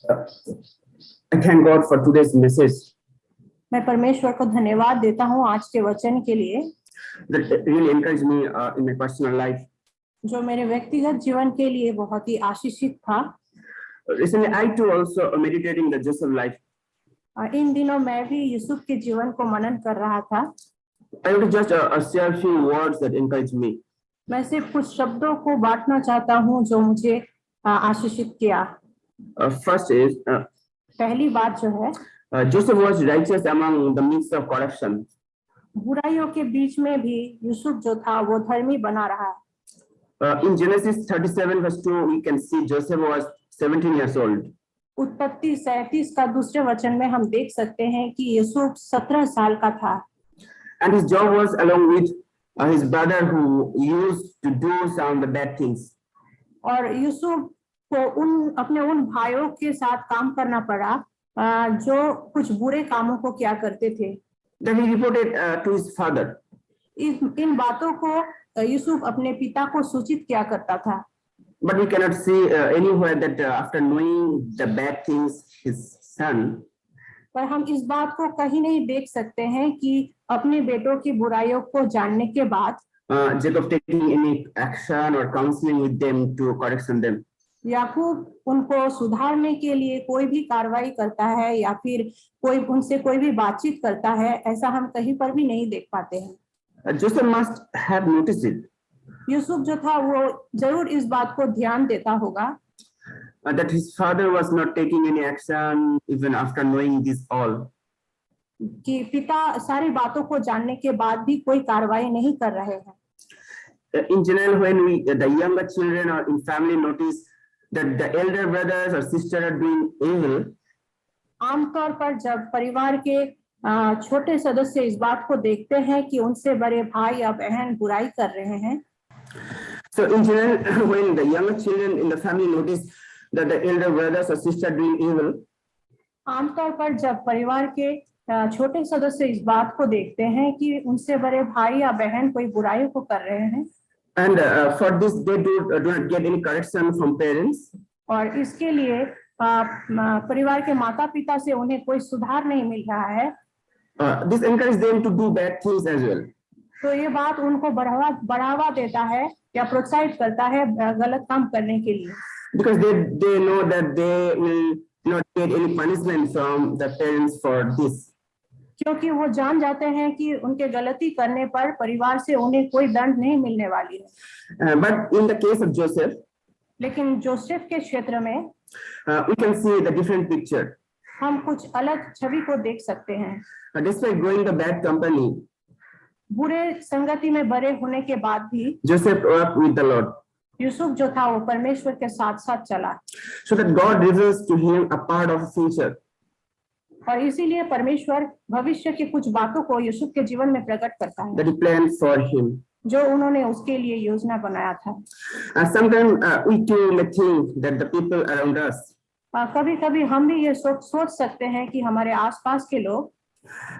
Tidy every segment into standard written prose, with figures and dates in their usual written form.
I thank God for today's message मैं परमेश्वर को धन्यवाद देता हूँ आज के वचन के लिए that really encouraged me in my personal life. जो मेरे व्यक्तिगत जीवन के लिए बहुत ही आशीषित था। Recently, I too also meditating the Joseph life. इन दिनों मैं भी यूसुफ के जीवन को मनन कर रहा था। I want to just share a few words that encourage me. मैं सिर्फ कुछ शब्दों को बांटना चाहता हूँ जो मुझे आशीषित किया। First is पहली बात जो है Joseph was righteous among the midst of corruption. बुराइयों के बीच में भी यूसुफ जो था वो धर्मी बना रहा। In Genesis 37 verse 2, we can see Joseph was 17 years old. उत्पत्ति 37 का दूसरे वचन में हम देख सकते हैं कि यूसुफ 17 साल का था। And his job was along with his brother who used to do some of the bad things. और यूसुफ को अपने उन भाइयों के साथ काम करना पड़ा जो कुछ बुरे कामों को किया करते थे। Then he reported to his father. इन बातों को यूसुफ अपने पिता को सूचित किया करता था। But we cannot see anywhere that after knowing the bad things, his son. पर हम इस बात को कहीं नहीं देख सकते हैं कि अपने बेटों की बुराइयों को जानने के बाद Jacob taking any action or counseling with them to correction them. याकूब उनको सुधारने के लिए कोई भी कार्रवाई करता है या फिर उनसे कोई भी बातचीत करता है, ऐसा हम कहीं पर भी नहीं देख पाते हैं। Joseph must have noticed it. Yusuf जो था वो जरूर इस बात को ध्यान देता होगा That his father was not taking any action even after knowing this all. कि पिता सारी बातों को जानने के बाद भी कोई कार्रवाई नहीं कर रहे हैं। In general, when the younger children or in family notice that the elder brothers or sisters are doing evil, आमतौर पर जब परिवार के छोटे सदस्य इस बात को देखते हैं कि उनसे बड़े भाई या बहन बुराई कर रहे हैं, so in general, when the younger children in the family notice that the elder brothers or sisters are doing evil, आमतौर पर जब परिवार के छोटे सदस्य इस बात को देखते हैं कि उनसे बड़े भाई या बहन कोई बुराई को कर रहे हैं, and for this they do not get any correction from parents, और इसके लिए परिवार के माता पिता से उन्हें कोई सुधार नहीं मिल रहा है, this encourages them to do bad things as well. तो ये बात उनको बढ़ावा देता है या प्रोत्साहित करता है गलत काम करने के लिए, because they know that they will not get any punishment from the parents for this. क्योंकि वो जान जाते हैं कि उनके गलती करने पर परिवार से उन्हें कोई दंड नहीं मिलने वाली है। But in the case of Joseph, लेकिन जोसेफ के क्षेत्र में we can see the different picture. हम कुछ अलग छवि को देख सकते हैं। Despite growing the bad company, बुरे संगति में बड़े होने के बाद भी Joseph walked with the Lord. Yusuf जो था वो परमेश्वर के साथ साथ चला, So that God reveals to him a part of the future. और इसीलिए परमेश्वर भविष्य की कुछ बातों को यूसुफ के जीवन में प्रकट करता है That he planned for him. जो उन्होंने उसके लिए योजना बनाया था। Sometimes we too may think that the people around us, कभी कभी हम भी ये सोच सकते हैं कि हमारे आसपास के लोग,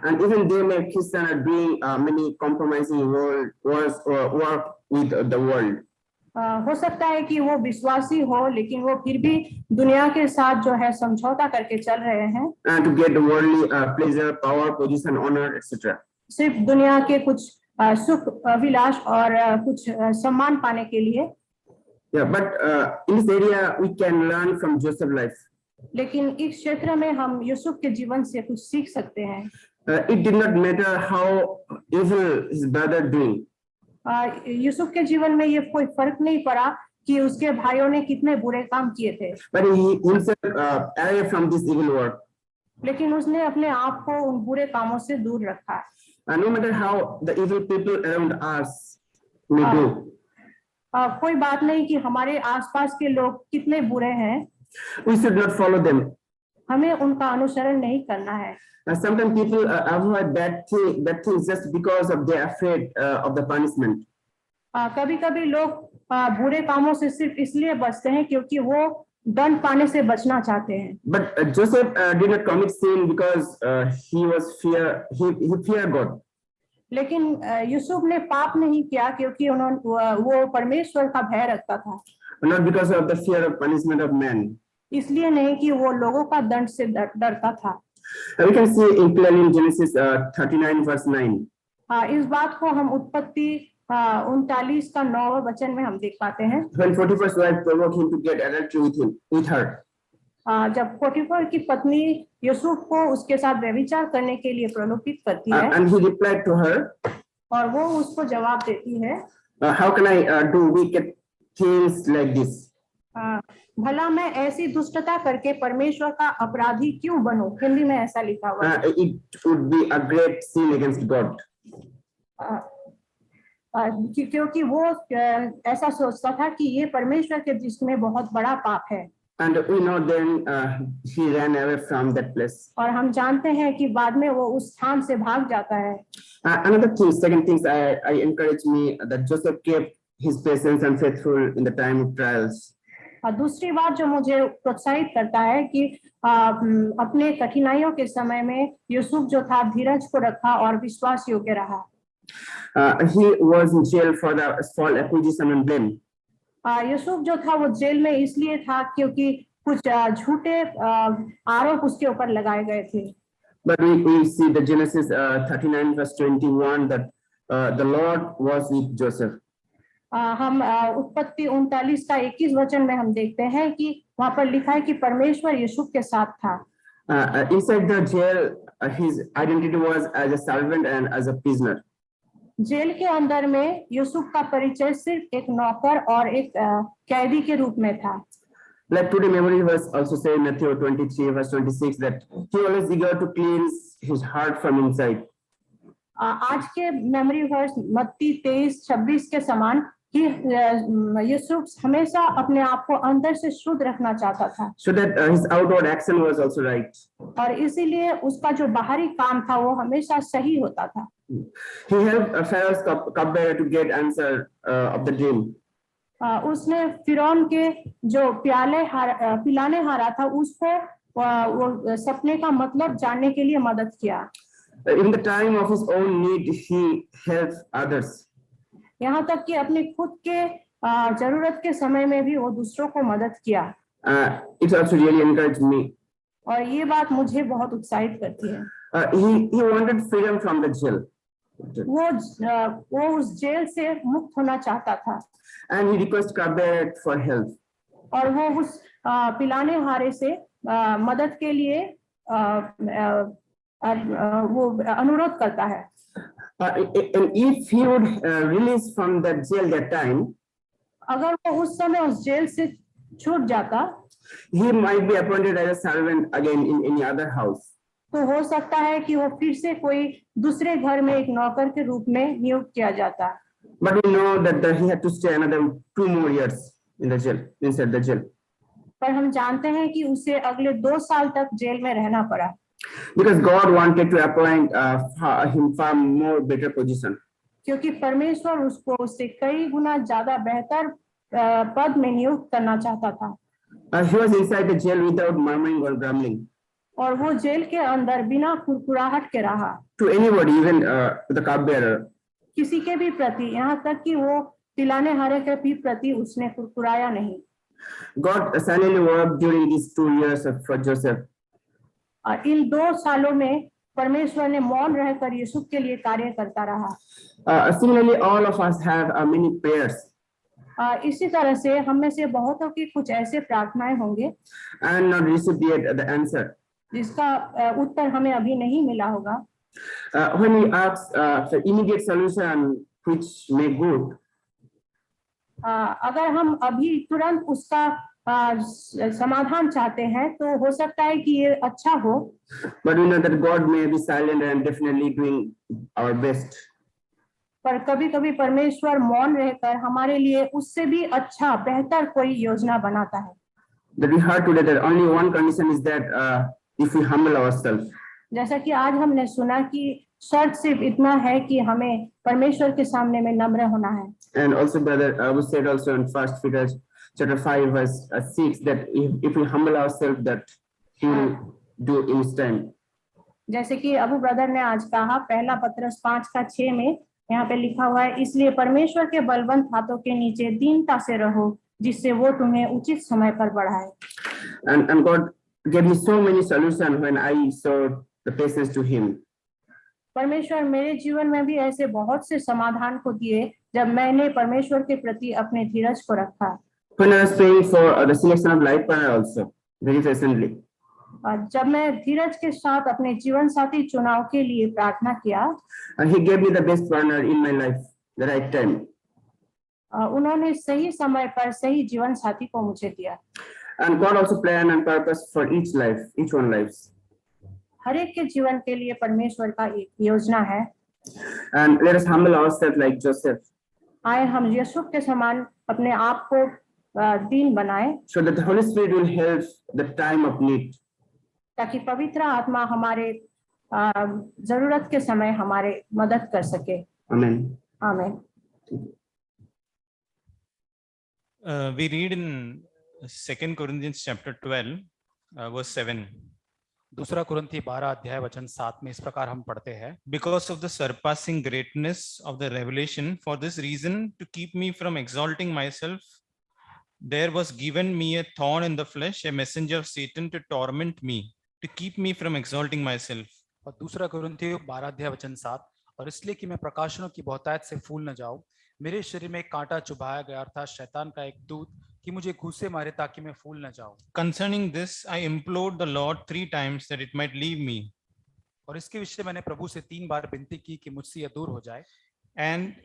and even they may Christian are doing many compromising work with the world. हो सकता है कि वो विश्वासी हो लेकिन वो फिर भी दुनिया के साथ जो है समझौता करके चल रहे हैं, To get worldly pleasure, power, position, honor, etc. सिर्फ दुनिया के कुछ सुख अभिलाष और कुछ सम्मान पाने के लिए। Yeah, but in this area we can learn from Joseph's life. लेकिन इस क्षेत्र में हम यूसुफ के जीवन से कुछ सीख सकते हैं। It did not matter how evil his brother doing. Yusuf के जीवन में ये कोई फर्क नहीं पड़ा कि उसके भाइयों ने कितने बुरे काम किए थे, But he himself away from this evil work. लेकिन उसने अपने आप को उन बुरे कामों से दूर रखा। No matter how the evil people around us may do, कोई बात नहीं कि हमारे आसपास के लोग कितने बुरे हैं, we should not follow them. हमें उनका अनुसरण नहीं करना है। Sometimes people avoid bad things just because of they're afraid of the punishment. कभी-कभी लोग बुरे कामों से सिर्फ इसलिए बचते हैं क्योंकि वो दंड पाने से बचना चाहते हैं। But Joseph did not commit sin because he feared God. लेकिन यूसुफ ने पाप नहीं किया क्योंकि वो परमेश्वर का भय रखता था। Not because of the fear of punishment of man. इसलिए नहीं कि वो लोगों का दंड से डरता था। We can see in clearly in Genesis 39 verse 9. इस बात को हम उत्पत्ति 39 का 9वां वचन में हम देख पाते हैं। When Potiphar's wife provoked him to get adultery with her. जब पोटीफर की पत्नी यूसुफ को उसके साथ व्यभिचार करने के लिए प्रलोभित करती है, And he replied to her, और वो उसको जवाब देती है, how can I do wicked things like this? भला मैं ऐसी दुष्टता करके परमेश्वर का अपराधी क्यों बनूं? हिंदी में ऐसा लिखा हुआ है। It would be a great sin against God. क्योंकि वो ऐसा सोचता था कि ये परमेश्वर के दृष्टि में बहुत बड़ा पाप है। And we know then he ran away from that place. और हम जानते हैं कि बाद में वो उस स्थान से भाग जाता है। Another thing, second things I encourage me that Joseph kept his patience and faithful in the time of trials. दूसरी बात जो मुझे प्रोत्साहित करता है कि अपने कठिनाइयों के समय में यूसुफ जो था धीरज को रखा और विश्वास योग्य रहा। He was in jail for the false accusation and blame. Yusuf जो था वो जेल में इसलिए था क्योंकि कुछ झूठे आरोप उसके ऊपर लगाए गए थे। But we see the Genesis 39 verse 21 that the Lord was with Joseph. हम उत्पत्ति 39 का 21 वचन में हम देखते हैं कि वहां पर लिखा है कि परमेश्वर यूसुफ के साथ था। Inside the jail, his identity was as a servant and as a prisoner. Jail के अंदर में यूसुफ का परिचय सिर्फ एक नौकर और एक कैदी के रूप में था। Like today memory verse also say in Matthew 23 verse 26 that he always eager to cleanse his heart from inside. आज के मेमोरी वर्स मत्ती 23-26 के समान कि यूसुफ हमेशा अपने आप को अंदर से शुद्ध रखना चाहता था। So that his outward action was also right. और इसीलिए उसका जो बाहरी काम था वो हमेशा सही होता था। He helped Pharaoh's cupbearer to get answer of the dream. उसने फिरौन के जो पिलाने हारा था उसको वो सपने का मतलब जानने के लिए मदद किया। In the time of his own need, he helped others. यहाँ तक कि अपने खुद के जरूरत के समय में भी वो दूसरों को मदद किया। It also really encouraged me. और ये बात मुझे बहुत उत्साहित करती है। He wanted freedom from the jail. वो उस जेल से मुक्त होना चाहता था। And he requested cupbearer for help. और वो उस पिलाने हारे से मदद के लिए वो अनुरोध करता है। And if he would release from the jail that time, अगर वो उस समय उस जेल से छूट जाता, he might be appointed as a servant again in any other house. तो हो सकता है कि वो फिर से कोई दूसरे घर में एक नौकर के रूप में नियुक्त किया जाता। But we know that he had to stay another 2 more years in the jail, inside the jail. पर हम जानते हैं कि उसे अगले 2 साल तक जेल में रहना पड़ा। Because God wanted to appoint him far more better position. क्योंकि परमेश्वर उसको उससे कई गुना ज्यादा बेहतर पद में नियुक्त करना चाहता था। He was inside the jail without murmuring or grumbling. और वो जेल के अंदर बिना कुरकुराहट के रहा। To anybody, even the cupbearer. किसी के भी प्रति, यहाँ तक कि वो पिलाने हारे के भी प्रति उसने कुरकुराया नहीं। God silently worked during these 2 years for Joseph. और इन 2 सालों में परमेश्वर ने मौन रहकर यूसुफ के लिए कार्य करता रहा। Similarly, all of us have many prayers. इसी तरह से हम में से बहुतों की कुछ ऐसे प्रार्थनाएं होंगे And not received yet the answer. जिसका उत्तर हमें अभी नहीं मिला होगा। When we ask for immediate solution which may good, अगर हम अभी तुरंत उसका समाधान चाहते हैं तो हो सकता है कि ये अच्छा हो। But we know that God may be silent and definitely doing our best. पर कभी-कभी परमेश्वर मौन रहकर हमारे लिए उससे भी अच्छा बेहतर कोई योजना बनाता है। That we heard today that only one condition is that if we humble ourselves. जैसा कि आज हमने सुना कि शर्त सिर्फ इतना है कि हमें परमेश्वर के सामने में नम्र होना है। And also brother we said also in 1 Peter chapter 5 verse 6 that if we humble ourselves that he will do in his time. जैसे कि अबू ब्रदर ने आज कहा पहला पत्रस 5:6 में यहाँ पे लिखा हुआ है, इसलिए परमेश्वर के बलवंत हाथों के नीचे दीनता से रहो जिससे वो तुम्हें उचित समय पर बढ़ाए। And God gave me so many solutions when I showed the patience to Him. परमेश्वर मेरे जीवन में भी ऐसे बहुत से समाधान को दिए जब मैंने परमेश्वर के प्रति अपने धीरज को रखा। When I was praying for the selection of life partner also, very recently, जब मैं धीरज के साथ अपने जीवन साथी चुनाव के लिए प्रार्थना किया, He gave me the best partner in my life, the right time. उन्होंने सही समय पर सही जीवन साथी को मुझे दिया। And God also plan and purpose for each life, each one lives. हर एक के जीवन के लिए परमेश्वर का एक योजना है। And let us humble ourselves like Joseph, आए हम यूसुफ के समान अपने आप को दीन बनाएं, so that the Holy Spirit will help the time of need. ताकि पवित्र आत्मा हमारे जरूरत के समय हमारे मदद कर सके। Amen. आमीन। We read in 2 Corinthians chapter 12, verse 7. दूसरा कुरिन्थी 12 अध्याय वचन 7 में इस प्रकार हम पढ़ते हैं, Because of the surpassing greatness of the revelation, for this reason, to keep me from exalting myself, there was given me a thorn in the flesh, a messenger of Satan to torment me, to keep me from exalting myself. और दूसरा कुरिन्थी 12 अध्याय वचन 7, और इसलिए कि मैं प्रकाशनों की बहुतायत से फूल न जाऊं, मेरे शरीर में एक कांटा चुभाया गया, अर्थात शैतान का एक दूत, कि मुझे घूसे मारे ताकि मैं फूल न जाऊं। Concerning this, I implored the Lord 3 times that it might leave me. और इसके विषय मैंने प्रभु से 3 बार विनती की कि मुझसे यह दूर हो जाए। And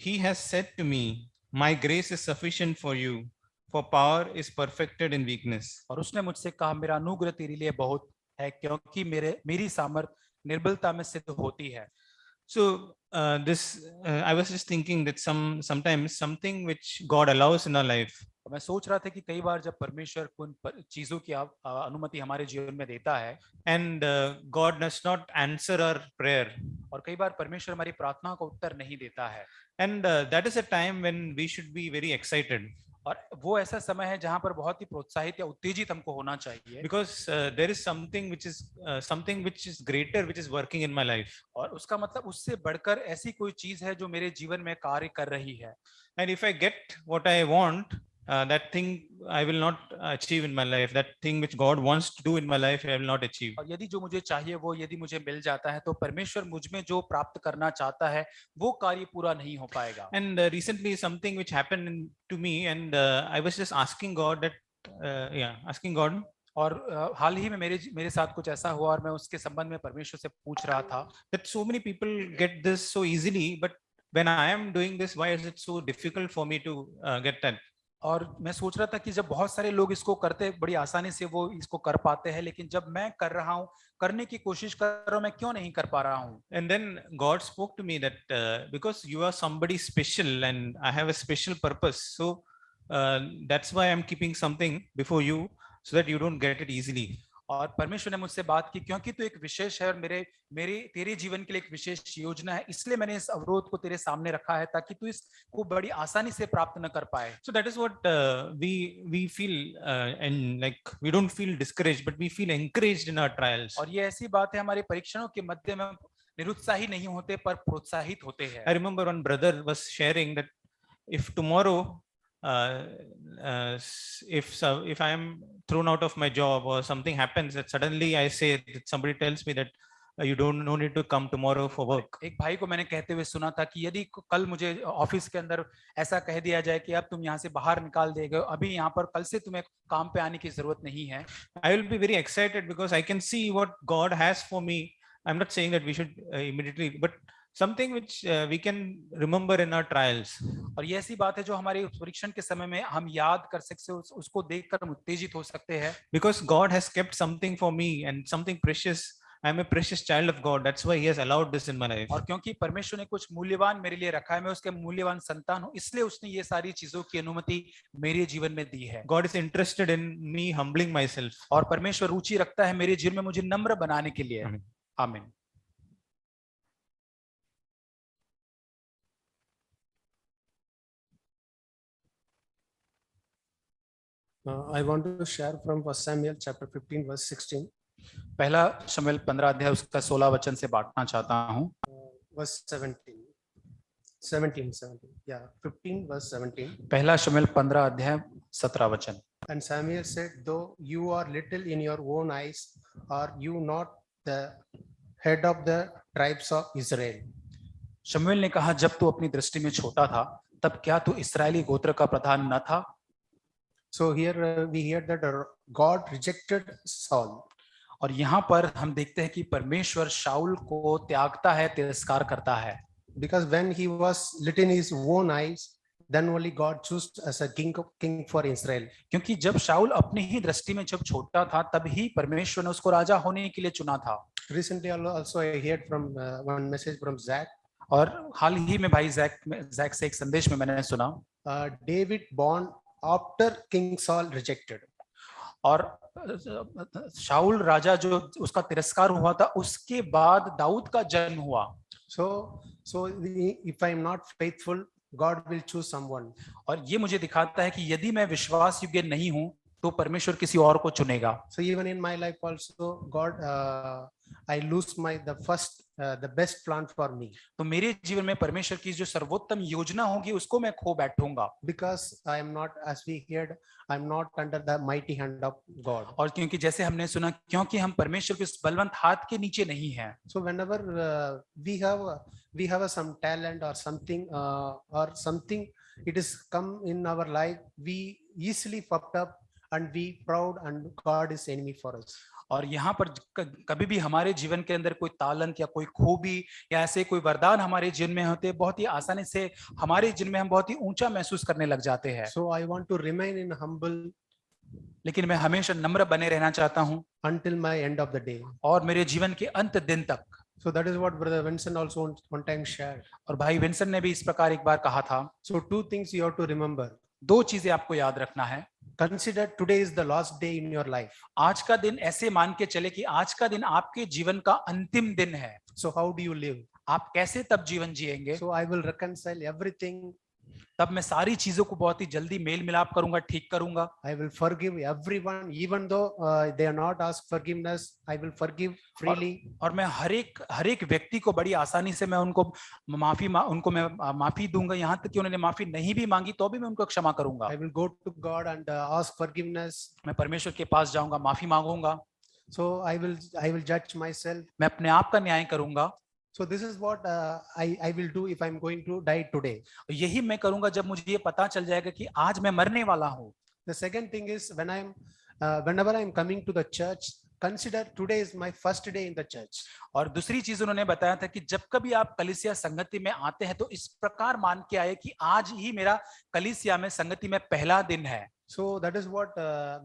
he has said to me, my grace is sufficient for you, for power is perfected in weakness. और उसने मुझसे कहा, मेरा अनुग्रह तेरे लिए बहुत है, क्योंकि मेरी सामर्थ निर्बलता में सिद्ध होती है। So I was just thinking that sometimes something which God allows in our life, मैं सोच रहा था कि कई बार जब परमेश्वर उन चीजों की अनुमति हमारे जीवन में देता है, and God does not answer our prayer, और कई बार परमेश्वर हमारी प्रार्थना को उत्तर नहीं देता है, and that is a time when we should be very excited, और वो ऐसा समय है जहां पर बहुत ही प्रोत्साहित या उत्तेजित हमको होना चाहिए, because there is something which is greater which is working in my life, और उसका मतलब उससे बढ़कर ऐसी कोई चीज है जो मेरे जीवन में कार्य कर रही है। and if I get what I want, that thing I will not achieve in my life. That thing which God wants to do in my life, I will not achieve. और यदि जो मुझे चाहिए वो यदि मुझे मिल जाता है, तो परमेश्वर मुझ में जो प्राप्त करना चाहता है वो कार्य पूरा नहीं हो पाएगा। And recently something which happened to me, and I was just asking God that, asking God. और हाल ही में मेरे साथ कुछ ऐसा हुआ और मैं उसके संबंध में परमेश्वर से पूछ रहा था, that so many people get this so easily, but when I am doing this, why is it so difficult for me to get that? और मैं सोच रहा था कि जब बहुत सारे लोग इसको करते बड़ी आसानी से वो इसको कर पाते हैं, लेकिन जब मैं कर रहा हूँ, करने की कोशिश कर रहा हूँ, मैं क्यों नहीं कर पा रहा हूँ। And then God spoke to me that because you are somebody special and I have a special purpose, so that's why I'm keeping something before you so that you don't get it easily. और परमेश्वर ने मुझसे बात की, क्योंकि तू एक विशेष है और तेरे जीवन के लिए एक विशेष योजना है, इसलिए मैंने इस अवरोध को तेरे सामने रखा है ताकि तू इसको बड़ी आसानी से प्राप्त न कर पाए। So that is what we feel, and like we don't feel discouraged, but we feel encouraged in our trials. और ये ऐसी बात है, हमारे परीक्षणों के मध्य में निरुत्साही नहीं होते पर प्रोत्साहित होते हैं। I remember one brother was sharing that if tomorrow if I am thrown out of my job or something happens, that suddenly I say that somebody tells me that you no need to come tomorrow for work. एक भाई को मैंने कहते हुए सुना था कि यदि कल मुझे ऑफिस के अंदर ऐसा कह दिया जाए कि अब तुम यहाँ से बाहर निकाल देगा, अभी यहाँ पर कल से तुम्हें काम पे आने की जरूरत नहीं है, I will be very excited because I can see what God has for me. I'm not saying that we should immediately, but something which we can remember in our trials. और ये ऐसी बात है जो हमारे परीक्षण के समय में हम याद कर सकते हैं, उसको देखकर हम उत्तेजित हो सकते हैं। Because God has kept something for me and something precious. I am a precious child of God. That's why He has allowed this in my life. और क्योंकि परमेश्वर ने कुछ मूल्यवान मेरे लिए रखा है, मैं उसके मूल्यवान संतान हूँ, इसलिए उसने ये सारी चीजों की अनुमति मेरे जीवन में दी है। God is interested in me humbling myself. और परमेश्वर रुचि रखता है मेरे जीवन में मुझे नम्र बनाने के लिए। आमीन। I want to share from 1 Samuel chapter 15 verse 16. पहला शमूएल 15 अध्याय उसका 16 वचन से बांटना चाहता हूँ। Verse 17. Yeah, 15 verse 17. पहला शमूएल 15 अध्याय 17 वचन। And Samuel said, though you are little in your own eyes, are you not the head of the tribes of Israel? शमूएल ने कहा, जब तू अपनी दृष्टि में छोटा था, तब क्या तू इस्राएली गोत्र का प्रधान न था? So here we hear that God rejected Saul. और यहाँ पर हम देखते हैं कि परमेश्वर शाऊल को त्यागता है, तिरस्कार करता है। Because when he was little in his own eyes, then only God chose as a king for Israel. क्योंकि जब शाऊल अपनी ही दृष्टि में जब छोटा था, तब ही परमेश्वर ने उसको राजा होने के लिए चुना था। Recently also I heard from one message from Zach. और हाल ही में भाई जैक से एक संदेश में मैंने सुना, David born after King Saul rejected. और शाऊल राजा जो उसका तिरस्कार हुआ था, उसके बाद दाऊद का जन्म हुआ। So if I am not faithful, God will choose someone. और ये मुझे दिखाता है कि यदि मैं विश्वास योग्य नहीं हूं, तो परमेश्वर किसी और को चुनेगा। So even in my life also, God, I lose the best plan for me. तो मेरे जीवन में परमेश्वर की जो सर्वोत्तम योजना होगी, उसको मैं खो बैठूंगा। Because I am not, as we heard, I am not under the mighty hand of God. और क्योंकि जैसे हमने सुना, क्योंकि हम परमेश्वर के उस बलवंत हाथ के नीचे नहीं हैं। So whenever we have some talent or something, it is come in our life, we easily puffed up and we proud, and God is enemy for us. और यहाँ पर कभी भी हमारे जीवन के अंदर कोई तालंत या कोई खूबी या ऐसे कोई वरदान हमारे जीवन में होते, बहुत ही आसानी से हमारे जीवन में हम बहुत ही ऊंचा महसूस करने लग जाते हैं। So I want to remain in humble, लेकिन मैं हमेशा नम्र बने रहना चाहता हूँ until my end of the day. और मेरे जीवन के अंत दिन तक। So that is what Brother Vincent also one time shared. और भाई विंसन ने भी इस प्रकार एक बार कहा था। So two things you have to remember. दो चीजें आपको याद रखना है। Consider today is the last day in your life. आज का दिन ऐसे मान के चले कि आज का दिन आपके जीवन का अंतिम दिन है। So how do you live? आप कैसे तब जीवन जिएंगे? So I will reconcile everything. तब मैं सारी चीजों को बहुत ही जल्दी मेल मिलाप करूंगा, ठीक करूंगा। I will forgive everyone, even though they are not asked forgiveness. I will forgive freely. और मैं हर एक व्यक्ति को बड़ी आसानी से मैं उनको माफी दूंगा, यहाँ तक कि उन्होंने माफी नहीं भी मांगी तो भी मैं उनको क्षमा करूंगा। I will go to God and ask forgiveness. मैं परमेश्वर के पास जाऊंगा, माफी मांगूंगा। So I will judge myself. मैं अपने आप का न्याय करूंगा। So this is what I will do if I'm going to die today. यही मैं करूंगा जब मुझे ये पता चल जाएगा कि आज मैं मरने वाला हूँ। The second thing is whenever I'm coming to the church, consider today is my first day in the church. और दूसरी चीज उन्होंने बताया था कि जब कभी आप कलीसिया संगति में आते हैं तो इस प्रकार मान के आए कि आज ही मेरा कलीसिया में संगति में पहला दिन है। So that is what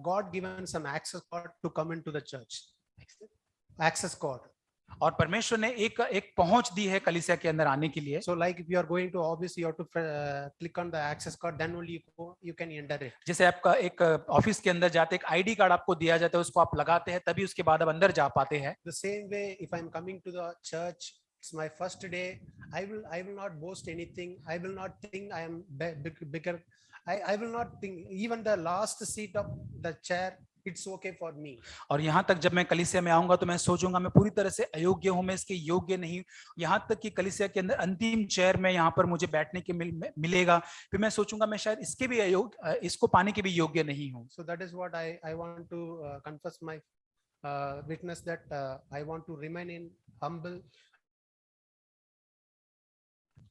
God given some access card to come into the church. Access card. और परमेश्वर ने एक पहुंच दी है कलीसिया के अंदर आने के लिए। So like if you are going to office, you have to click on the access card, then only you can enter it. जैसे आपका एक ऑफिस के अंदर जाते एक आईडी कार्ड आपको दिया जाता है, उसको आप लगाते हैं तभी उसके बाद आप अंदर जा पाते हैं। The same way, if I'm coming to the church, it's my first day. I will not boast anything. I will not think I am bigger. I will not think even the last seat of the chair. It's okay for me. और यहाँ तक जब मैं कलीसिया में आऊंगा तो मैं सोचूंगा मैं पूरी तरह से अयोग्य हूँ, मैं इसके योग्य नहीं। यहाँ तक कि कलीसिया के अंदर अंतिम चेयर में यहाँ पर मुझे बैठने के मिलेगा, फिर मैं सोचूंगा मैं शायद इसके भी इसको पाने के भी योग्य नहीं हूँ। So that is what I want to confess my witness that I want to remain in humble.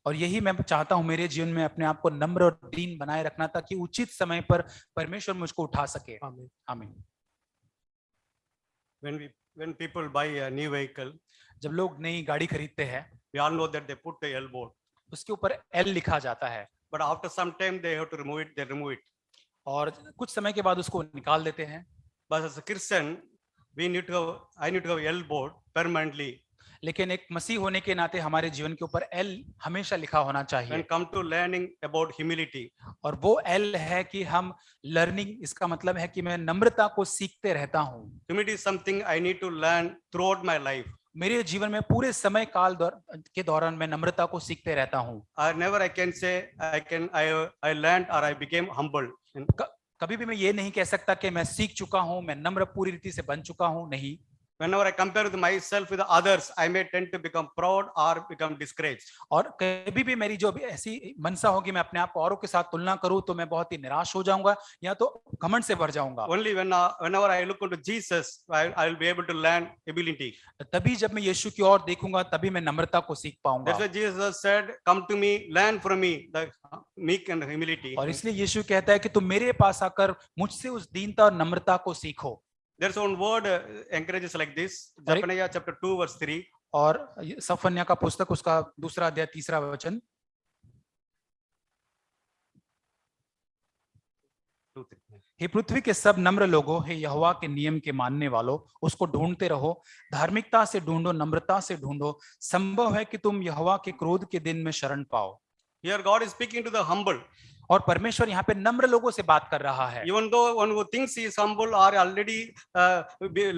और यही मैं चाहता हूं मेरे जीवन में अपने आप को नम्र और दीन बनाए रखना ताकि उचित समय पर परमेश्वर मुझको उठा सके। Amen. आमीन। When people buy a new vehicle, जब लोग नई गाड़ी खरीदते हैं, we all know that they put the L board. उसके ऊपर L लिखा जाता है। But after some time they have to remove it. They remove it. और कुछ समय के बाद उसको निकाल देते हैं। But as a Christian, I need to have L board permanently. लेकिन एक मसीह होने के नाते हमारे जीवन के ऊपर L हमेशा लिखा होना चाहिए। When come to learning about humility, और वो L है कि हम लर्निंग, इसका मतलब है कि मैं नम्रता को सीखते रहता हूँ। humility is something I need to learn throughout my life. मेरे जीवन में पूरे समय काल के दौरान मैं नम्रता को सीखते रहता हूँ। Never I can say I learned or I became humble. कभी भी मैं ये नहीं कह सकता कि मैं सीख चुका हूँ, मैं नम्र पूरी रीति से बन चुका हूँ, नहीं। whenever I compare with myself with others, I may tend to become proud or become discouraged. और कभी भी मेरी जो भी ऐसी मनसा होगी मैं अपने आप को औरों के साथ तुलना करूं तो मैं बहुत ही निराश हो जाऊंगा या तो घमंड से भर जाऊंगा। Only whenever I look into Jesus, I will be able to learn humility. तभी जब मैं यीशु की ओर देखूंगा तभी मैं नम्रता को सीख पाऊंगा। That's why Jesus said, "Come to me, learn from me the meek and humility." और इसलिए यीशु कहता है कि तुम मेरे पास आकर मुझसे उस दीनता और नम्रता को सीखो। There's one word encourages like this. Zephaniah chapter 2 verse 3. और सफन्याह का पुस्तक उसका 2 अध्याय 3 वचन। हे पृथ्वी के सब नम्र लोगों, हे यहोवा के नियम के मानने वालों, उसको ढूंढते रहो, धार्मिकता से ढूंढो, नम्रता से ढूंढो, संभव है कि तुम यहोवा के क्रोध के दिन में शरण पाओ। Here God is speaking to the humble. और परमेश्वर यहाँ पे नम्र लोगों से बात कर रहा है। Even though one who thinks he is humble or already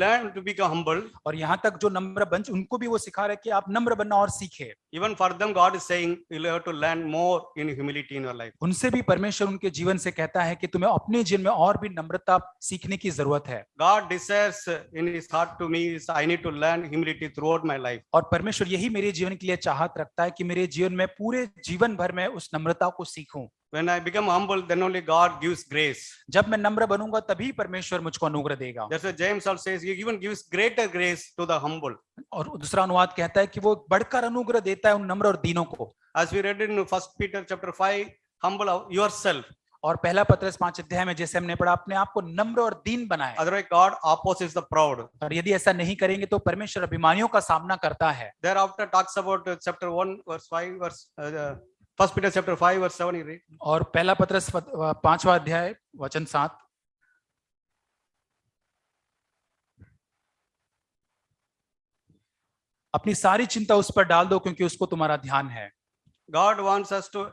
learned to become humble. और यहाँ तक जो नम्र बन उनको भी वो सिखा रहे कि आप नम्र बनना और सीखे। Even for them God is saying you have to learn more in humility in your life. उनसे भी परमेश्वर उनके जीवन से कहता है कि तुम्हें अपने जीवन में और भी नम्रता सीखने की जरूरत है। God desires in his heart to me is I need to learn humility throughout my life. और परमेश्वर यही मेरे जीवन के लिए चाहत रखता है कि मेरे जीवन में पूरे जीवन भर में उस नम्रता को सीखूं। When I become humble, then only God gives grace. जब मैं नम्र बनूंगा तभी परमेश्वर मुझको अनुग्रह देगा। That's why James also says he even gives greater grace to the humble. और दूसरा अनुवाद कहता है कि वो बढ़कर अनुग्रह देता है उन नम्र और दीनों को। As we read in 1 Peter chapter 5, humble yourself. और पहला पत्रस 5 अध्याय में जैसे हमने पढ़ा अपने आप को नम्र और दीन बनाए। Otherwise God opposes the proud. और यदि ऐसा नहीं करेंगे तो परमेश्वर अभिमानियों का सामना करता है। Thereafter talks about chapter 1 verse 5 verse 1 Peter chapter 5 verse 7 you read. और पहला पत्रस 5वां अध्याय वचन 7। अपनी सारी चिंता उस पर डाल दो क्योंकि उसको तुम्हारा ध्यान है। God wants us to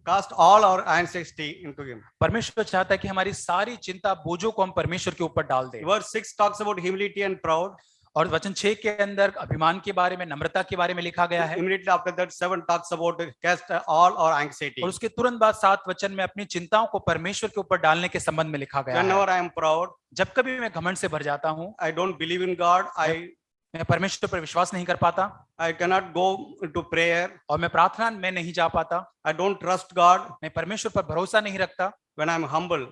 cast all our anxiety into him. परमेश्वर चाहता है कि हमारी सारी चिंता बोझों को हम परमेश्वर के ऊपर डाल दें। Verse 6 talks about humility and proud. और वचन 6 के अंदर अभिमान के बारे में, नम्रता के बारे में लिखा गया है। Immediately after that 7 talks about cast all our anxiety. और उसके तुरंत बाद 7 वचन में अपनी चिंताओं को परमेश्वर के ऊपर डालने के संबंध में लिखा गया है। Whenever I am proud, जब कभी मैं घमंड से भर जाता हूँ, I don't believe in God, मैं परमेश्वर पर विश्वास नहीं कर पाता, I cannot go to prayer, और मैं प्रार्थना में नहीं जा पाता, I don't trust God. मैं परमेश्वर पर भरोसा नहीं रखता। When I am humble,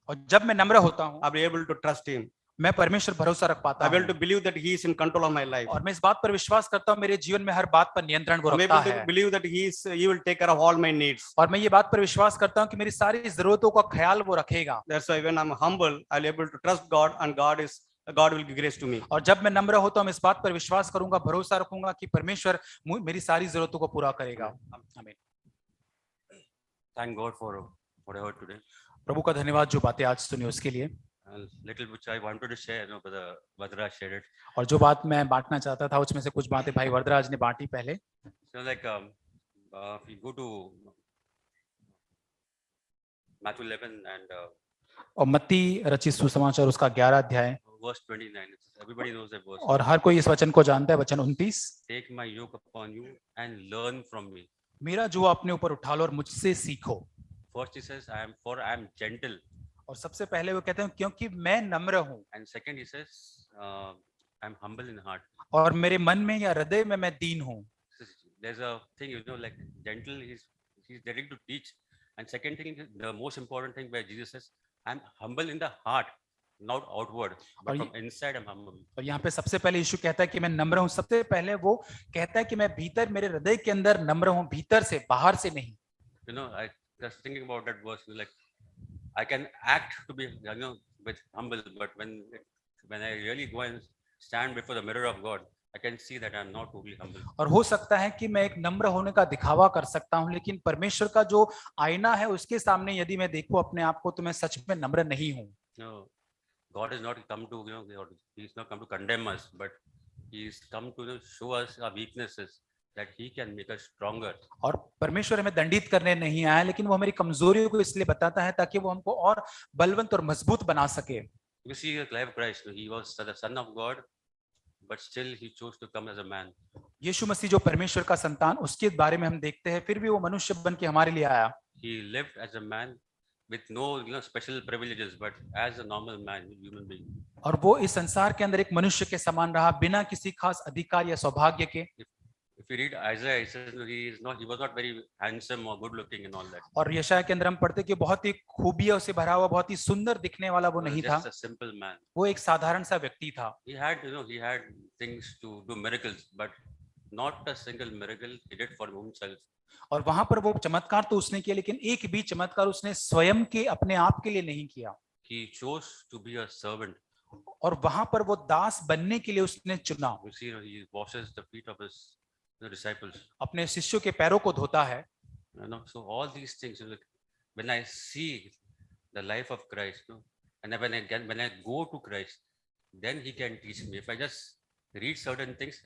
और जब मैं नम्र होता हूँ, I'll be able to trust him. मैं परमेश्वर भरोसा रख पाता I'm able to हूँ। believe that he is in control of my life. और मैं इस बात पर विश्वास करता हूँ मेरे जीवन में हर बात पर नियंत्रण वो I'm रखता able to है। believe that he will take care of all my needs. और मैं ये बात पर विश्वास करता हूँ कि मेरी सारी जरूरतों का ख्याल वो रखेगा। That's why when I'm humble, I'll be able to trust God and God will give grace to me. और जब मैं नम्र होता हूँ, मैं इस बात पर विश्वास करूंगा, भरोसा रखूंगा कि परमेश्वर मेरी सारी जरूरतों को पूरा करेगा। आमीन। Thank God for what I heard today. प्रभु का धन्यवाद जो बातें आज सुनी उसके लिए। Little which I wanted to share, Brother Vadraj shared it. और जो बात मैं बांटना चाहता था उसमें से कुछ बातें भाई वरदराज ने बांटी पहले। So like if you go to Matthew 11 and और मत्ती रचित सुसमाचार उसका 11 अध्याय verse 29, everybody knows that verse. और हर कोई इस वचन को जानता है। वचन 29, Take my yoke upon you and learn from me. मेरा जुआ अपने ऊपर उठा लो और मुझसे सीखो। First he says, I am gentle. और सबसे पहले वो कहते हैं क्योंकि मैं नम्र हूँ। And second he says, I am humble in heart. और मेरे मन में या हृदय में मैं दीन हूँ। There's a thing, like gentle, he's ready to teach. And second thing, the most important thing where Jesus says, I'm humble in the heart, not outward, but from inside I'm humble. और यहाँ पे सबसे पहले यीशु कहता है कि मैं नम्र हूँ। सबसे पहले वो कहता है कि मैं भीतर, मेरे हृदय के अंदर नम्र हूँ, भीतर से, बाहर से नहीं। I was thinking about that verse, like I can act to be, with humble, but when I really go and stand before the mirror of God, I can see that I'm not totally humble. और हो सकता है कि मैं एक नम्र होने का दिखावा कर सकता हूँ, लेकिन परमेश्वर का जो आईना है उसके सामने यदि मैं देखूं अपने आप को तो मैं सच में नम्र नहीं हूँ। No, God has not come to, He's not come to condemn us, but He's come to show us our weaknesses, that He can make us stronger. और परमेश्वर हमें दंडित करने नहीं आया, लेकिन वो हमारी कमजोरियों को इसलिए बताता है ताकि वो हमको और बलवंत और मजबूत बना सके। You see the life of Christ, He was the Son of God, but still He chose to come as a man. यीशु मसीह जो परमेश्वर का संतान, उसके बारे में हम देखते हैं, फिर भी वो मनुष्य बन के हमारे लिए आया। He lived as a man with no special privileges, but as a normal man, human being. और वो इस संसार के अंदर एक मनुष्य के समान रहा, बिना किसी खास अधिकार या सौभाग्य के। If you read Isaiah, it says no, he was not very handsome or good looking and all that. और यशायाह के अंदर हम पढ़ते कि बहुत ही खूबियों से भरा हुआ, बहुत ही सुंदर दिखने वाला वो He was नहीं था, just a simple man. वो एक साधारण सा व्यक्ति था। He had things to do miracles, but not a single miracle he did for himself. और वहां पर वो चमत्कार तो उसने किया, लेकिन एक भी चमत्कार उसने स्वयं के अपने आप के लिए नहीं किया। He chose to be a servant. और वहां पर वो दास बनने के लिए उसने चुना। You see, he washes the feet of his disciples. अपने शिष्यों के पैरों को धोता है। So all these things, when I see the life of Christ, and when I go to Christ, then he can teach me. If I just read certain things,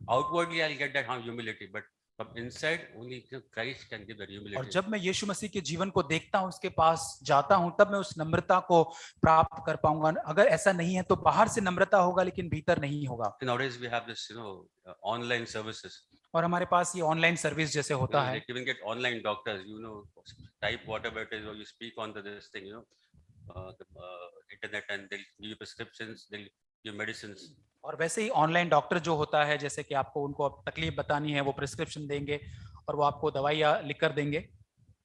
outwardly I'll get that humility, but from inside only Christ can give that humility. और जब मैं यीशु मसीह के जीवन को देखता हूँ, उसके पास जाता हूँ, तब मैं उस नम्रता को प्राप्त कर पाऊंगा। अगर ऐसा नहीं है तो बाहर से नम्रता होगा, लेकिन भीतर नहीं होगा। Nowadays we have this, online services. और हमारे पास ये ऑनलाइन सर्विस जैसे होता है। They even get online doctors, type whatever it is, or you speak on this thing, the internet, and they'll give you prescriptions, they'll give medicines. और वैसे ही online doctor जो होता है, जैसे कि आपको उनको तकलीफ बतानी है, वो प्रिस्क्रिप्शन देंगे और वो आपको दवाइयाँ लिख कर देंगे।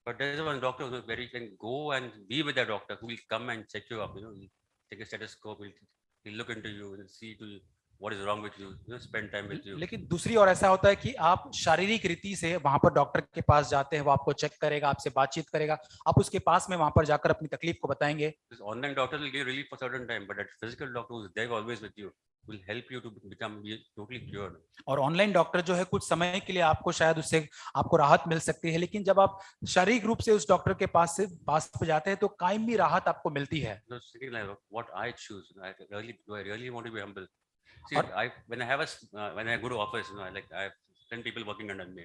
But there is one doctor where you can go and be with a doctor who will come and check you up. He'll take a stethoscope, he'll look into you and see to you what is wrong with you, spend time with you. लेकिन दूसरी ओर ऐसा होता है कि आप शारीरिक रीति से वहां पर डॉक्टर के पास जाते हैं, वो आपको चेक करेगा, आपसे बातचीत करेगा, आप उसके पास में वहां पर जाकर अपनी तकलीफ को बताएंगे। This online doctor will give relief for certain time, but that physical doctor who is there always with you will help you to become totally cured. और ऑनलाइन डॉक्टर जो है कुछ समय के लिए आपको शायद उससे आपको राहत मिल सकती है, लेकिन जब आप शारीरिक रूप से उस डॉक्टर के पास पे जाते हैं तो कायमी राहत आपको मिलती है। What I choose, do I really want to be humble? See, when I go to office, I have 10 people working under me.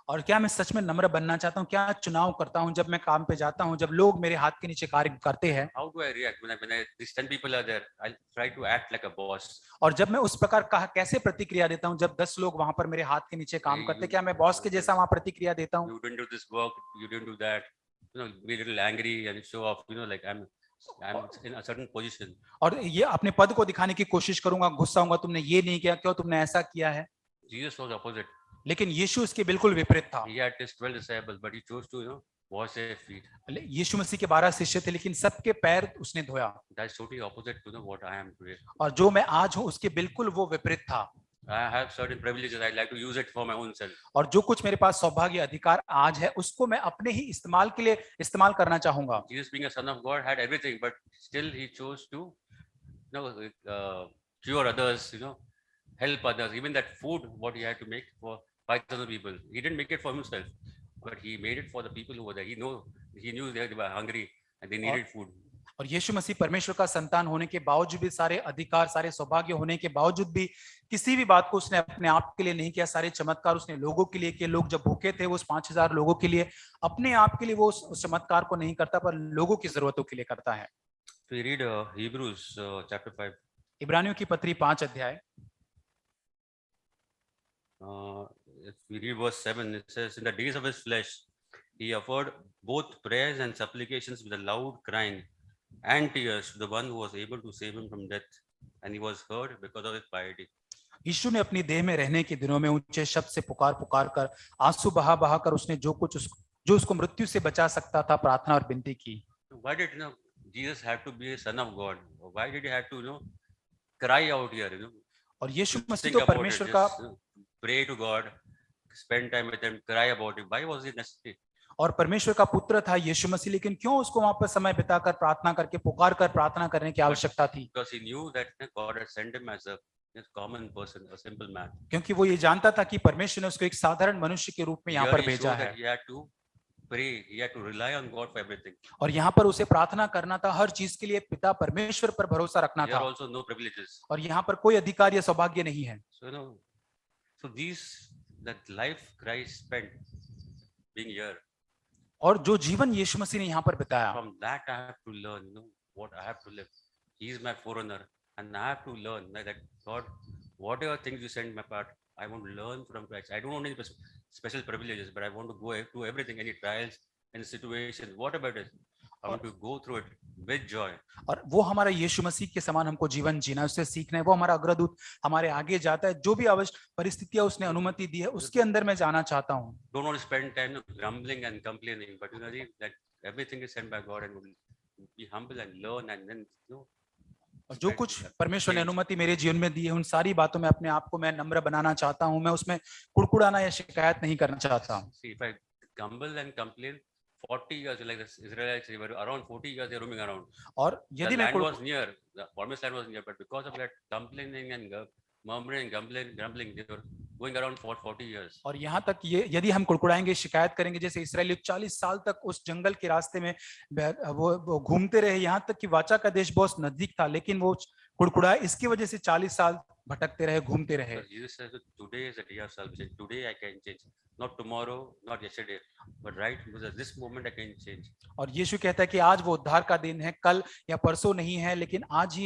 और क्या मैं सच में नम्र बनना चाहता हूँ? क्या चुनाव करता हूँ जब मैं काम पे जाता हूँ, जब लोग मेरे हाथ के नीचे कार्य करते हैं? How do I react when these 10 people are there? I'll try to act like a boss. और जब मैं उस प्रकार कैसे प्रतिक्रिया देता हूँ जब 10 लोग वहां पर मेरे हाथ के नीचे काम करते हैं? क्या मैं बॉस के जैसा वहां प्रतिक्रिया देता हूँ? You didn't do this work, you didn't do that. Be a little angry and show off. Like I'm in a certain position. और ये अपने पद को दिखाने की कोशिश करूंगा, गुस्सा होऊंगा, तुमने ये नहीं किया, क्यों तुमने ऐसा किया है? Jesus was opposite. लेकिन यीशु इसके बिल्कुल विपरीत था। He had his 12 disciples, but he chose to, wash their feet. यीशु मसीह के 12 शिष्य थे, लेकिन सबके पैर उसने धोया। That's totally opposite to what I am today. और जो मैं आज हूँ उसके बिल्कुल वो विपरीत था। I have certain privileges. I like to use it for my own self. और जो कुछ मेरे पास सौभाग्य अधिकार आज है, उसको मैं अपने ही इस्तेमाल के लिए इस्तेमाल करना चाहूंगा। Jesus, being a son of God, had everything, but still he chose to, cure others, help others. Even that food, what he had to make for 5,000 people, he didn't make it for himself, but he made it for the people who were there. He knew they were hungry and they needed food. और यीशु मसीह परमेश्वर का संतान होने के बावजूद भी, सारे अधिकार, सारे सौभाग्य होने के बावजूद भी किसी भी बात को उसने अपने आप के लिए नहीं किया। सारे चमत्कार उसने लोगों के लिए किए। लोग जब भूखे थे, वो उस 5,000 लोगों के लिए, अपने आप के लिए वो उस चमत्कार को नहीं करता, पर लोगों की जरूरतों के लिए करता है। We read Hebrews chapter 5. इब्रानियों की पत्री 5 अध्याय। If we read verse 7, it says, in the days of his flesh, he offered both prayers and supplications with a loud crying and tears to the one who was able to save him from death, and he was heard because of his piety. यीशु ने अपनी देह में रहने के दिनों में ऊंचे शब्द से पुकार कर, आंसू बहा कर उसने जो उसको मृत्यु से बचा सकता था, प्रार्थना और विनती की। Why did Jesus have to be a son of God? Why did he have to cry out here? और यीशु मसीह तो परमेश्वर का, pray to God, spend time with him, cry about it. Why was it necessary? और परमेश्वर का पुत्र था यीशु मसीह, लेकिन क्यों उसको वहां पर समय बिताकर प्रार्थना करके पुकार कर प्रार्थना करने की आवश्यकता थी? Because he knew that God had sent him as a common person, a simple man. क्योंकि वो ये जानता था कि परमेश्वर ने उसको एक साधारण मनुष्य के रूप में यहाँ पर भेजा है। He had to pray, he had to rely on God for everything. और यहाँ पर उसे प्रार्थना करना था, हर चीज के लिए पिता परमेश्वर पर भरोसा रखना था। Also no privileges. और यहाँ पर कोई अधिकार या सौभाग्य नहीं है। So that life Christ spent being here. और जो जीवन यीशु मसीह ने यहाँ पर बिताया, from that I have to learn, what I have to live. He is my forerunner, and I have to learn that God, whatever things you send my part, I want to learn from Christ. I don't want any special privileges, but I want to go to everything, any trials, any situations, whatever it is. I want to go through it with joy. और वो हमारा यीशु मसीह के समान हमको जीवन जीना है, उससे सीखना है। वो हमारा अग्रदूत हमारे आगे जाता है, जो भी आवश्यक परिस्थितियां उसने अनुमति दी है उसके अंदर मैं जाना चाहता हूँ। Don't want to spend time grumbling and complaining, but that everything is sent by God, and be humble and learn, and then और जो कुछ परमेश्वर ने अनुमति मेरे जीवन में दी है, उन सारी बातों में अपने आप को मैं नम्र बनाना चाहता हूँ। मैं उसमें कुड़कुड़ाना या शिकायत नहीं करना चाहता। See, if I grumble and complain, 40 years, like the Israelites, they were around 40 years, they're roaming around. और The यदि मैं land was near, the promised land was near, but because of that complaining and murmuring, grumbling, they were going around for 40 years. और यहाँ तक ये यदि हम कुड़कुड़ाएंगे, शिकायत करेंगे, जैसे इस्राएली 40 साल तक उस जंगल के रास्ते में वो घूमते रहे, यहाँ तक कि वाचा का देश बहुत नजदीक था, लेकिन वो कुड़कुड़ाए, इसकी वजह से 40 साल भटकते रहे, घूमते रहे। Jesus says that today is the day of salvation. Today I can change, not tomorrow, not yesterday, but right because this moment I can change. और यीशु कहता है कि आज वो उद्धार का दिन है, कल या परसों नहीं है, लेकिन आज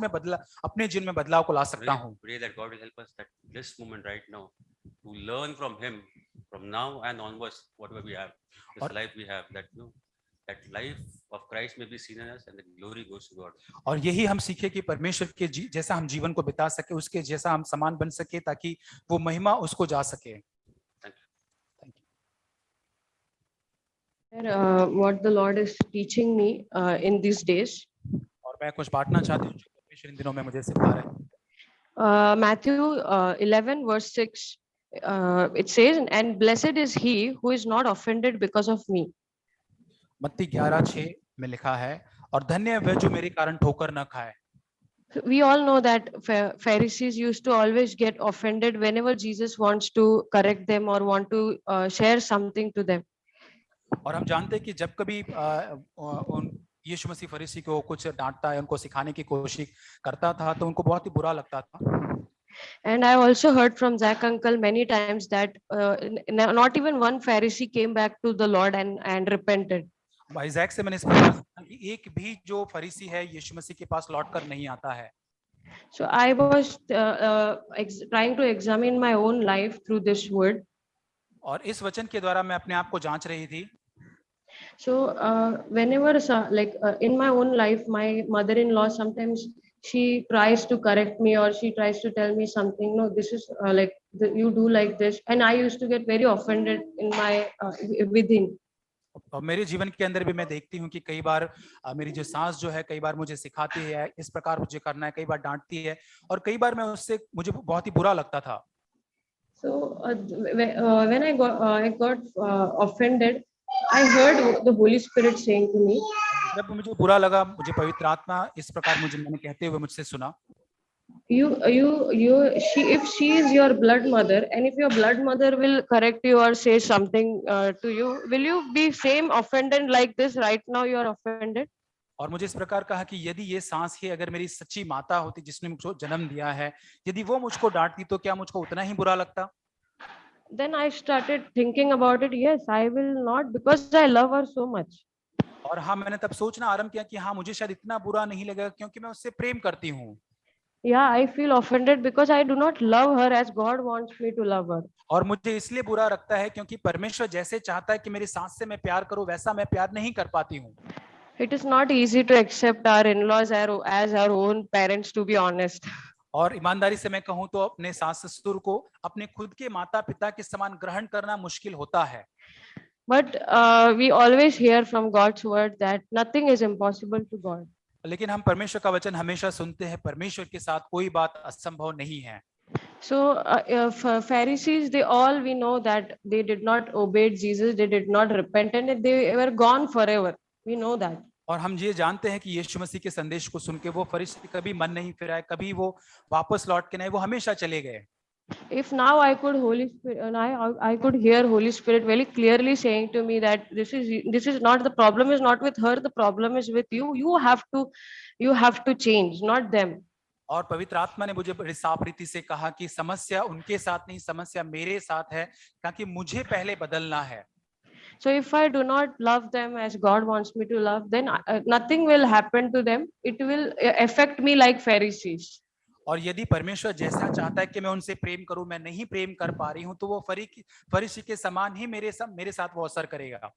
मैं अपने जीवन में बदलाव को ला सकता हूँ। Pray that God will help us that this moment right now to learn from Him from now and onwards, whatever we have, this life we have, that life of Christ may be seen in us and the glory goes to God. और यही हम सीखे कि परमेश्वर के जैसा हम जीवन को बिता सके, उसके जैसा हम समान बन सके, ताकि वो महिमा उसको जा सके। What the Lord is teaching me in these days. और मैं कुछ बांटना चाहती हूँ जो परमेश्वर इन दिनों में मुझे सिखा रहा है। Matthew 11 verse 6 it says, and blessed is he who is not offended because of me. मत्ती 11:6 में लिखा है, और धन्य है वह जो मेरे कारण ठोकर न खाए। We all know that Pharisees used to always get offended whenever Jesus wants to correct them or want to share something to them. और हम जानते हैं कि जब कभी यीशु मसीह फरीसी को कुछ डांटता है, उनको सिखाने की कोशिश करता था, तो उनको बहुत ही बुरा लगता था। And I also heard from Zach uncle many times that not even one Pharisee came back to the Lord and repented. भाई जैक से मैंने सुना कि एक भी जो फरीसी है यीशु मसीह के पास लौटकर नहीं आता है। So I was trying to examine my own life through this word. और इस वचन के द्वारा मैं अपने आप को जांच रही थी। So whenever in my own life, my mother-in-law sometimes she tries to correct me or she tries to tell me something. No, this is you do like this, and I used to get very offended in my within. और मेरे जीवन के अंदर भी मैं देखती हूँ कि कई बार मेरी जो सास जो है, कई बार मुझे सिखाती है इस प्रकार मुझे करना है, कई बार डांटती है, और कई बार मैं उससे मुझे बहुत ही बुरा लगता था। So when I got offended, I heard the Holy Spirit saying to me. जब मुझे बुरा लगा, मुझे पवित्र आत्मा इस प्रकार मैंने कहते हुए मुझसे सुना, if she is your blood mother, and if your blood mother will correct you or say something to you, will you be same offended like this right now you are offended? और मुझे इस प्रकार कहा कि यदि ये सांस ही अगर मेरी सच्ची माता होती जिसने मुझको जन्म दिया है, यदि वो मुझको डांटती तो क्या मुझको उतना ही बुरा लगता? Then I started thinking about it. Yes, I will not, because I love her so much. और हाँ, मैंने तब सोचना आरंभ किया कि हाँ, मुझे शायद इतना बुरा नहीं लगेगा क्योंकि मैं उससे प्रेम करती हूँ। Yeah, I feel offended because I do not love her as God wants me to love her. और मुझे इसलिए बुरा लगता है क्योंकि परमेश्वर जैसे चाहता है कि मेरी सास से मैं प्यार करूं, वैसा मैं प्यार नहीं कर पाती हूँ। It is not easy to accept our in-laws as our own parents, to be honest. और ईमानदारी से मैं कहूँ तो अपने सास ससुर को अपने खुद के माता पिता के समान ग्रहण करना मुश्किल होता है। But we always hear from God's word that nothing is impossible to God. लेकिन हम परमेश्वर का वचन हमेशा सुनते हैं, परमेश्वर के साथ कोई बात असंभव नहीं है। So Pharisees, we know that they did not obey Jesus, they did not repent, and they were gone forever. We know that. और हम ये जानते हैं कि यीशु मसीह के संदेश को सुन के वो फरीसी कभी मन नहीं फिराए, कभी वो वापस लौट के नहीं, वो हमेशा चले गए। If now I could I could hear Holy Spirit very clearly saying to me that this is not, the problem is not with her, the problem is with you. You have to change, not them. और पवित्र आत्मा ने मुझे बड़ी साफ रीति से कहा कि समस्या उनके साथ नहीं, समस्या मेरे साथ है, ताकि मुझे पहले बदलना है। So if I do not love them as God wants me to love, then nothing will happen to them. It will affect me like Pharisees. और यदि परमेश्वर जैसा चाहता है कि मैं उनसे प्रेम करूं, मैं नहीं प्रेम कर पा रही हूं, तो वो फरीसी के समान ही मेरे साथ वो असर करेगा।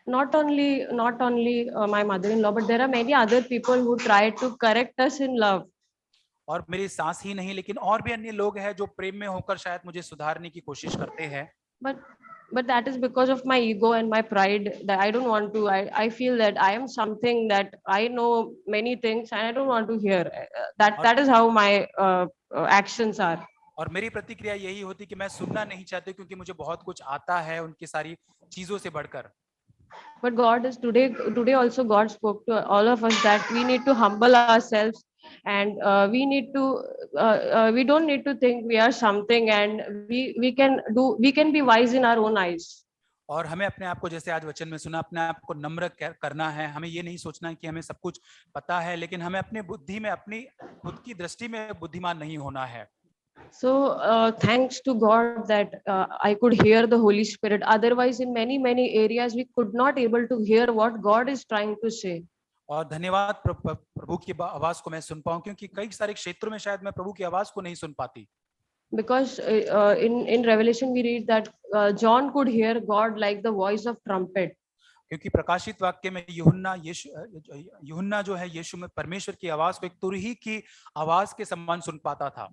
not only my mother-in-law, but there are many other people who try to correct us in love. और मेरी सास ही नहीं लेकिन और भी अन्य लोग हैं जो प्रेम में होकर शायद मुझे सुधारने की कोशिश करते हैं. But that is because of my ego and my pride that I don't want to. I feel that I am something, that I know many things and I don't want to hear. That is how my actions are. और मेरी प्रतिक्रिया यही होती कि मैं सुनना नहीं चाहती क्योंकि मुझे बहुत कुछ आता है उनकी सारी चीजों से बढ़कर. But God is today also God spoke to all of us that we need to humble ourselves, and we don't need to think we are something, and we can be wise in our own eyes. और हमें अपने आप को, जैसे आज वचन में सुना, अपने आप को नम्र करना है. हमें ये नहीं सोचना है कि हमें सब कुछ पता है, लेकिन हमें अपनी बुद्धि में, अपनी खुद की दृष्टि में बुद्धिमान नहीं होना है. So thanks to God that I could hear the Holy Spirit. Otherwise, in many areas, we could not able to hear what God is trying to say. और धन्यवाद प्रभु की आवाज को मैं सुन पाऊं, क्योंकि कई सारे क्षेत्रों में शायद मैं प्रभु की आवाज को नहीं सुन पाती. Because in Revelation we read that John could hear God like the voice of trumpet. क्योंकि प्रकाशित वाक्य में यूहन्ना जो है यीशु में परमेश्वर की आवाज को एक तुरही की आवाज के समान सुन पाता था.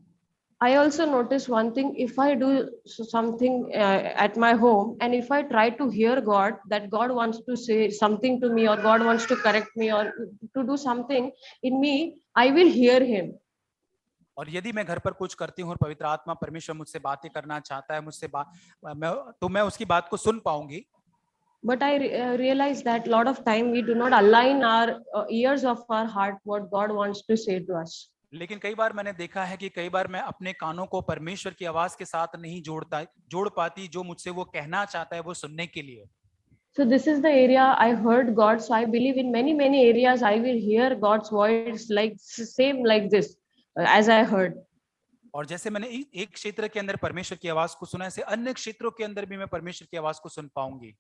I also noticed one thing: if I do something at my home, and if I try to hear God, that God wants to say something to me, or God wants to correct me, or to do something in me, I will hear Him. और यदि मैं घर पर कुछ करती हूँ और पवित्र आत्मा परमेश्वर मुझसे बातें करना चाहता है, तो मैं उसकी बात को सुन पाऊंगी. But I realize that a lot of time we do not align our ears of our heart what God wants to say to us. लेकिन कई बार मैंने देखा है कि कई बार मैं अपने कानों को परमेश्वर की आवाज के साथ नहीं जोड़ पाती, जो मुझसे वो कहना चाहता है वो सुनने के लिए. So this is the area I heard God. So I believe in many areas I will hear God's voice like same like this as I heard. और जैसे मैंने एक क्षेत्र के अंदर परमेश्वर की आवाज को सुना, ऐसे अन्य क्षेत्रों के अंदर भी मैं परमेश्वर की आवाज को सुन पाऊंगी.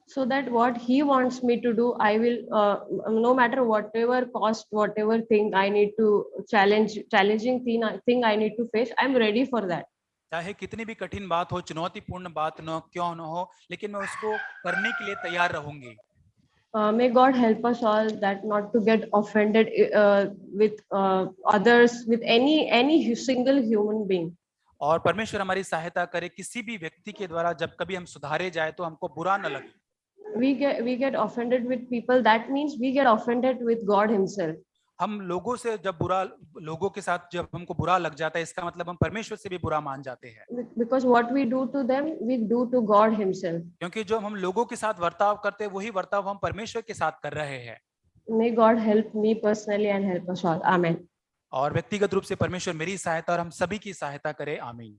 So that what He wants me to do, I will, no matter whatever cost, whatever thing I need to challenging thing I need to face, I'm ready for that. चाहे कितनी भी कठिन बात हो, चुनौतीपूर्ण बात क्यों न हो, लेकिन मैं उसको करने के लिए तैयार रहूंगी. May God help us all that not to get offended with others, with any single human being. और परमेश्वर हमारी सहायता करे किसी भी व्यक्ति के द्वारा जब कभी हम सुधारे जाए तो हमको बुरा न लगे. We get offended with people, that means we get offended with God Himself. हम लोगों से लोगों के साथ जब हमको बुरा लग जाता है, इसका मतलब हम परमेश्वर से भी बुरा मान जाते हैं. Because what we do to them, we do to God Himself. क्योंकि जो हम लोगों के साथ वर्ताव करते हैं, वही वर्ताव हम परमेश्वर के साथ कर रहे हैं. May God help me personally and help us all. Amen. और व्यक्तिगत रूप से परमेश्वर मेरी सहायता और हम सभी की सहायता करे. आमीन.